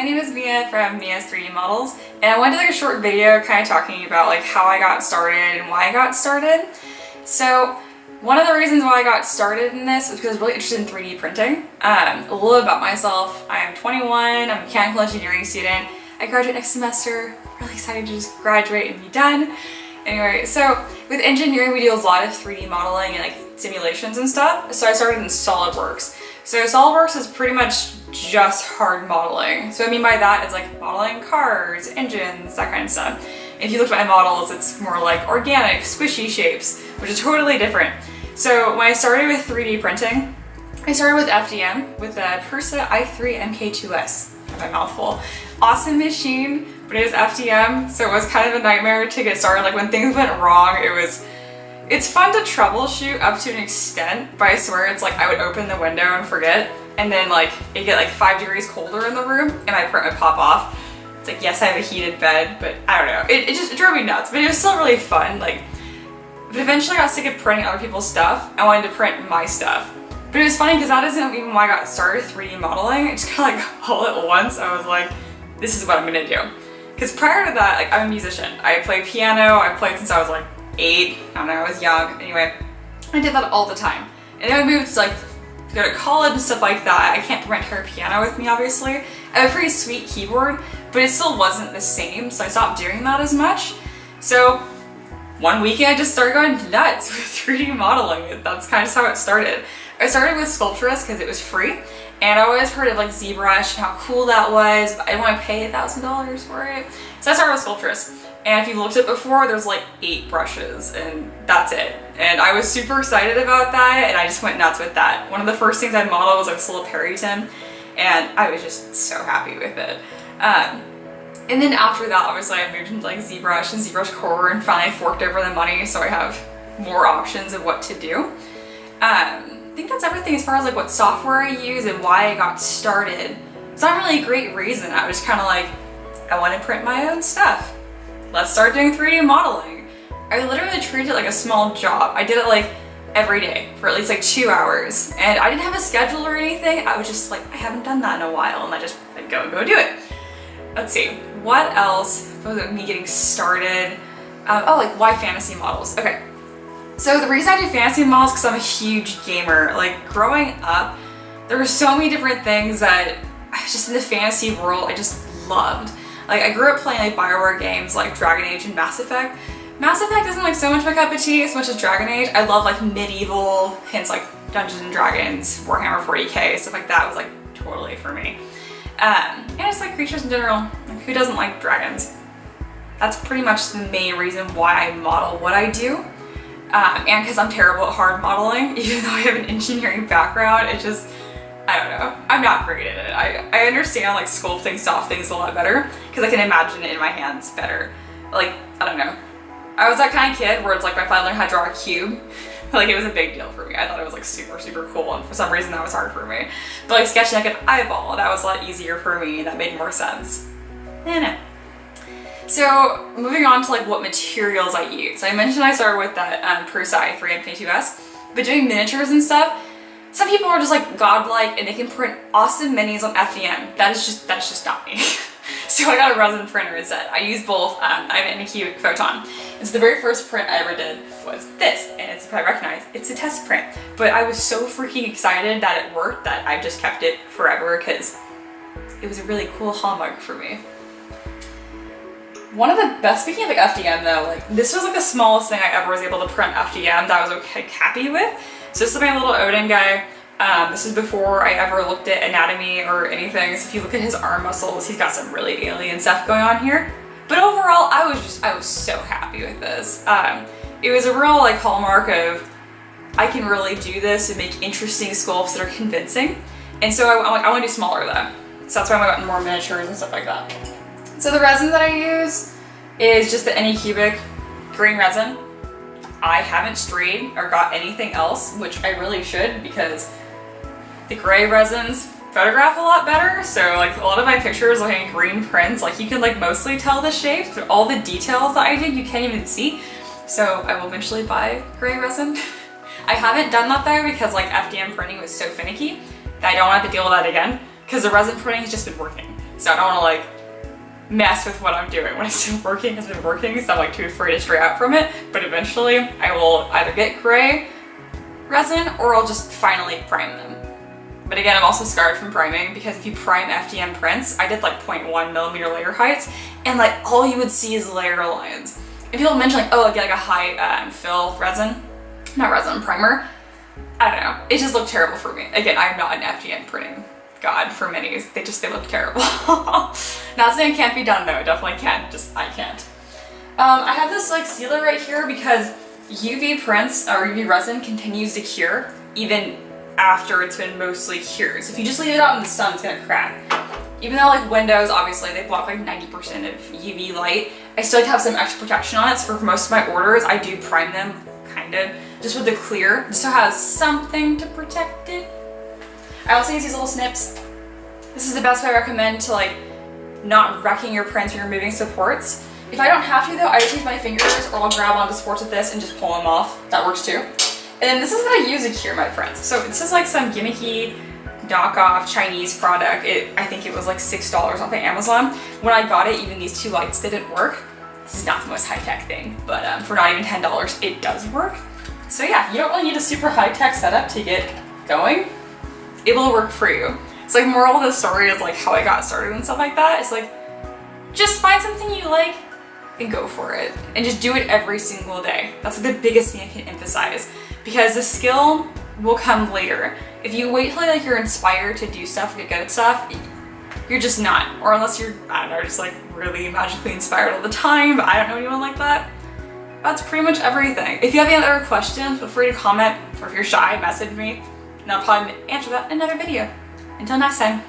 my name is Mia from Mia's 3D Models, and I wanted to do a short video kind of talking about like how I got started and why I got started. So one of the reasons why I got started in this was because I was really interested in 3D printing. A little about myself. I am 21, I'm a mechanical engineering student. I graduate next semester, really excited to just graduate and be done. Anyway, so with engineering we do a lot of 3D modeling and like simulations and stuff. So I started in SolidWorks. So SolidWorks is pretty much just hard modeling. So what I mean by that is like modeling cars, engines, that kind of stuff. If you look at my models, it's more like organic, squishy shapes, which is totally different. So when I started with 3D printing, I started with FDM with the Prusa i3 MK2S. My mouthful. Awesome machine, but it was FDM, so it was kind of a nightmare to get started. Like when things went wrong, it's fun to troubleshoot up to an extent, but I swear it's like I would open the window and forget, and then like it'd get like 5 degrees colder in the room and my print would pop off. It's like, yes, I have a heated bed, but I don't know. It just drove me nuts, but it was still really fun. But eventually I got sick of printing other people's stuff. I wanted to print my stuff. But it was funny because that isn't even why I got started 3D modeling. It just kind of like all at once, I was like, this is what I'm gonna do. Because prior to that, like I'm a musician. I play piano, I played since I was like 8, I don't know, I was young. Anyway, I did that all the time. And then I moved to like to go to college and stuff like that. I can't bring my entire piano with me, obviously. I have a pretty sweet keyboard, but it still wasn't the same, so I stopped doing that as much. So one weekend I just started going nuts with 3D modeling. That's kind of just how it started. I started with Sculptress because it was free, and I always heard of like ZBrush and how cool that was, but I didn't want to pay $1,000 for it. So I started with Sculptress. And if you've looked at it before, there's like 8 brushes and that's it. And I was super excited about that and I just went nuts with that. One of the first things I modeled was like Sola Perryton, and I was just so happy with it. And then after that, obviously I moved into like ZBrush and ZBrush Core and finally forked over the money so I have more options of what to do. I think that's everything as far as like what software I use and why I got started. It's not really a great reason. I was just kind of like, I want to print my own stuff. Let's start doing 3D modeling. I literally treated it like a small job. I did it like every day for at least like 2 hours. And I didn't have a schedule or anything. I was just like, I haven't done that in a while. And I'd go do it. Let's see, what else was it me getting started? Oh, like why fantasy models? Okay. So the reason I do fantasy models is because I'm a huge gamer. Like growing up, there were so many different things that just in the fantasy world I just loved. Like I grew up playing like BioWare games like Dragon Age and Mass Effect. Mass Effect isn't like so much my cup of tea as much as Dragon Age. I love like medieval, hence like Dungeons and Dragons, Warhammer 40k, stuff like that was like totally for me. And it's like creatures in general. Like, who doesn't like dragons? That's pretty much the main reason why I model what I do. And because I'm terrible at hard modeling, even though I have an engineering background, it just, I don't know, I'm not great at it. I understand like sculpting soft things a lot better because I can imagine it in my hands better. Like, I don't know. I was that kind of kid where it's like if I finally learned how to draw a cube, like it was a big deal for me. I thought it was like super, super cool, and for some reason that was hard for me. But like sketching like an eyeball, that was a lot easier for me, that made more sense. No. So moving on to like what materials I use. I mentioned I started with that Prusa i3 MK2S, but doing miniatures and stuff, some people are just like godlike and they can print awesome minis on FDM. that's just not me. So I got a resin printer instead. I use both. I have an Anycubic Photon. And so the very first print I ever did was this, and it's probably recognized, it's a test print. But I was so freaking excited that it worked that I just kept it forever because it was a really cool hallmark for me. One of the best, speaking of like FDM though, like this was like the smallest thing I ever was able to print FDM that I was okay, happy with. So this is my little Odin guy. This is before I ever looked at anatomy or anything. So if you look at his arm muscles, he's got some really alien stuff going on here. But overall, I was so happy with this. It was a real like hallmark of, I can really do this and make interesting sculpts that are convincing. And so I want to do smaller though. So that's why I went more miniatures and stuff like that. So the resin that I use is just the Anycubic green resin. I haven't strayed or got anything else, which I really should because the gray resins photograph a lot better. So like a lot of my pictures looking green prints, like you can like mostly tell the shapes, but all the details that I did you can't even see. So I will eventually buy gray resin. I haven't done that though because like FDM printing was so finicky that I don't have to deal with that again because the resin printing has just been working. So I don't want to like mess with what I'm doing when it's still working, has been working, so I'm like too afraid to stray out from it. But eventually I will either get gray resin or I'll just finally prime them. But again, I'm also scarred from priming because if you prime FDM prints, I did like 0.1 millimeter layer heights, and like all you would see is layer lines. And people mention like, oh, I get like a high fill resin, not resin, primer. I don't know, it just looked terrible for me. Again, I'm not an FDM printing god for minis. They look terrible. Not saying it can't be done though, it definitely can, just I can't. I have this like sealer right here because UV prints or UV resin continues to cure even after it's been mostly cured. So if you just leave it out in the sun, it's gonna crack. Even though like windows, obviously they block like 90% of UV light, I still like to have some extra protection on it. So for most of my orders, I do prime them kind of just with the clear, just so it has something to protect it. I also use these little snips. This is the best way I recommend to like not wrecking your prints when you're removing supports. If I don't have to though, I just use my fingers or I'll grab onto supports with this and just pull them off. That works too. And then this is what I use to cure my prints. So this is like some gimmicky knockoff Chinese product. I think it was like $6 off of Amazon. When I got it, even these two lights didn't work. This is not the most high-tech thing, but for not even $10, it does work. So yeah, you don't really need a super high-tech setup to get going. It will work for you. It's like moral of the story is like how I got started and stuff like that. It's like, just find something you like and go for it. And just do it every single day. That's like the biggest thing I can emphasize. Because the skill will come later. If you wait till like you're inspired to do stuff or get good at stuff, you're just not. Or unless you're, I don't know, just like really magically inspired all the time, but I don't know anyone like that. That's pretty much everything. If you have any other questions, feel free to comment, or if you're shy, message me, and I'll probably answer that in another video. Until next time.